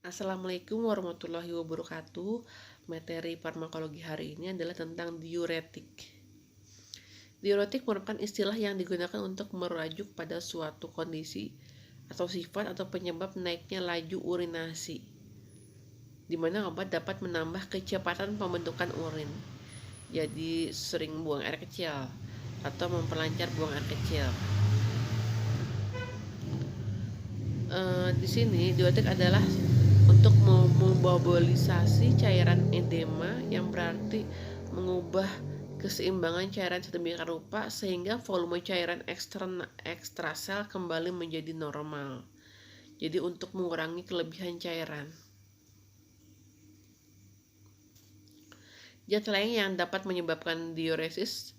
Assalamualaikum warahmatullahi wabarakatuh. Materi farmakologi hari ini adalah tentang diuretik. Diuretik merupakan istilah yang digunakan untuk merujuk pada suatu kondisi atau sifat atau penyebab naiknya laju urinasi, di mana obat dapat menambah kecepatan pembentukan urin, jadi sering buang air kecil atau memperlancar buang air kecil. Di sini diuretik adalah untuk memobilisasi cairan edema, yang berarti mengubah keseimbangan cairan sedemikian rupa sehingga volume cairan ekstrasel kembali menjadi normal. Jadi untuk mengurangi kelebihan cairan. Zat lain yang dapat menyebabkan diuresis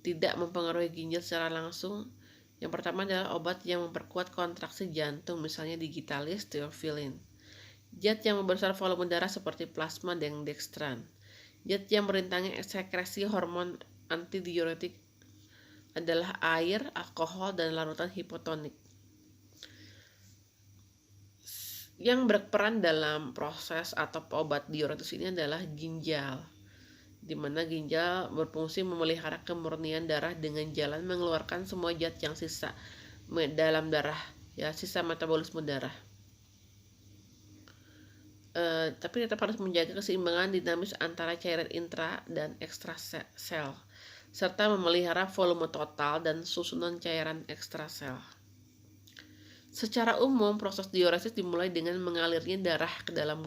tidak mempengaruhi ginjal secara langsung. Yang pertama adalah obat yang memperkuat kontraksi jantung, misalnya digitalis, theophylline. Zat yang membesar volume darah seperti plasma dan dextran. Zat yang merintangi sekresi hormon antidiuretik adalah air, alkohol, dan larutan hipotonik. Yang berperan dalam proses atau obat diuretik ini adalah ginjal, di mana ginjal berfungsi memelihara kemurnian darah dengan jalan mengeluarkan semua zat yang sisa dalam darah, ya, sisa metabolisme darah. Tapi tetap harus menjaga keseimbangan dinamis antara cairan intra dan ekstrasel, serta memelihara volume total dan susunan cairan ekstrasel. Secara umum, proses diuresis dimulai dengan mengalirnya darah ke dalam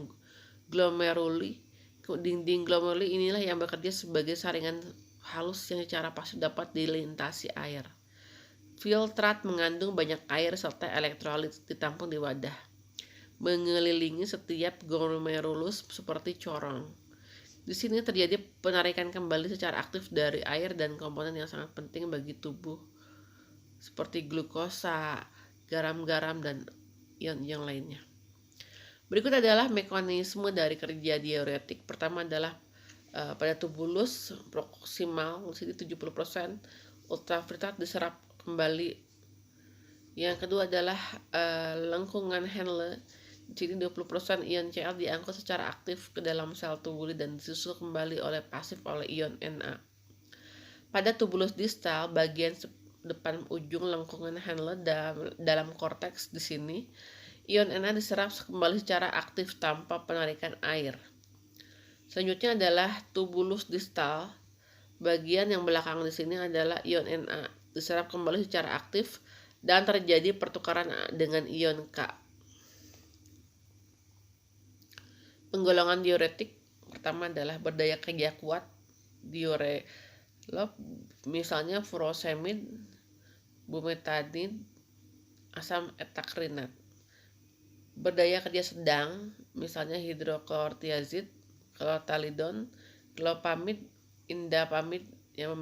glomeruli. Dinding glomeruli inilah yang bekerja sebagai saringan halus yang secara pasif dapat dilintasi air. Filtrat mengandung banyak air serta elektrolit ditampung di wadah, mengelilingi setiap glomerulus seperti corong. Di sini terjadi penarikan kembali secara aktif dari air dan komponen yang sangat penting bagi tubuh seperti glukosa, garam-garam, dan ion yang lainnya. Berikut adalah mekanisme dari kerja diuretik. Pertama adalah pada tubulus proksimal, di sini 70%, ultraviolet diserap kembali. Yang kedua adalah lengkungan Henle, di sini 20% ion Cl diangkut secara aktif ke dalam sel tubuli dan disusul kembali oleh pasif oleh ion Na. Pada tubulus distal, bagian depan ujung lengkungan Henle dalam korteks, di sini ion Na diserap kembali secara aktif tanpa penarikan air. Selanjutnya adalah tubulus distal. Bagian yang belakang di sini adalah ion Na diserap kembali secara aktif dan terjadi pertukaran dengan ion K. Penggolongan diuretik pertama adalah berdaya kerja kuat, diurelop, misalnya furosemid, bumetadin, asam etakrinat. Berdaya kerja sedang, misalnya hidroklortiazid, clothalidon, clopamid, indapamid, yang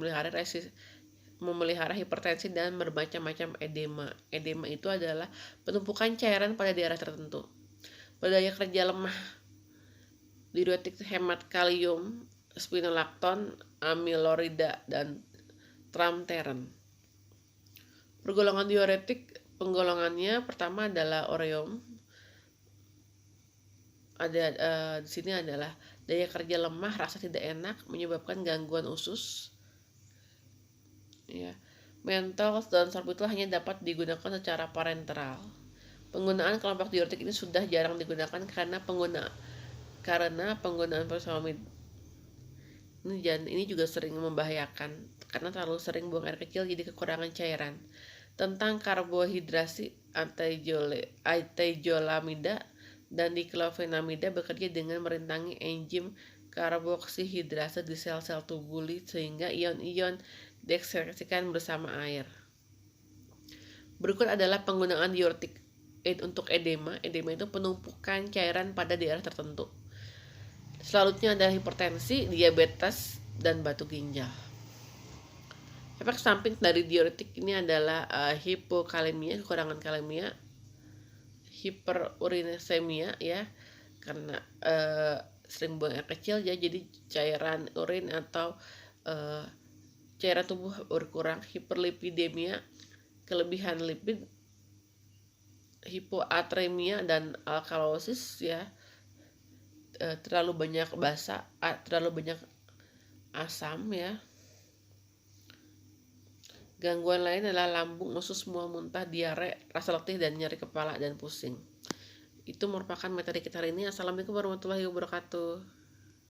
memelihara hipertensi dan bermacam-macam edema. Edema itu adalah penumpukan cairan pada daerah tertentu. Berdaya kerja lemah, diuretik hemat kalium, spinolakton, amilorida, dan tramteran. Pergolongan diuretik, penggolongannya pertama adalah oreum. Di sini adalah daya kerja lemah, rasa tidak enak, menyebabkan gangguan usus. Ya, mentol dan sorbitul hanya dapat digunakan secara parenteral. Penggunaan kelompok diuretik ini sudah jarang digunakan karena penggunaan furosemid ini juga sering membahayakan karena terlalu sering buang air kecil, jadi kekurangan cairan. Tentang karbohidrasi, atejolamida dan diklofenamida bekerja dengan merintangi enzim karboksihidrase di sel-sel tubuli sehingga ion-ion diekskresikan bersama air. Berikut adalah penggunaan diuretik untuk edema. Edema itu penumpukan cairan pada daerah tertentu. Selanjutnya adalah hipertensi, diabetes, dan batu ginjal. Efek samping dari diuretik ini adalah hipokalemia, kekurangan kalemia, hiperurisemia, ya, karena sering buang air kecil, ya, jadi cairan urin atau cairan tubuh berkurang. Hiperlipidemia, kelebihan lipid. hipoatremia dan alkalosis ya, terlalu banyak terlalu banyak asam ya. Gangguan lain adalah lambung, usus, mual, muntah, diare, rasa letih, dan nyeri kepala dan pusing. Itu merupakan materi kita hari ini. Assalamualaikum warahmatullahi wabarakatuh.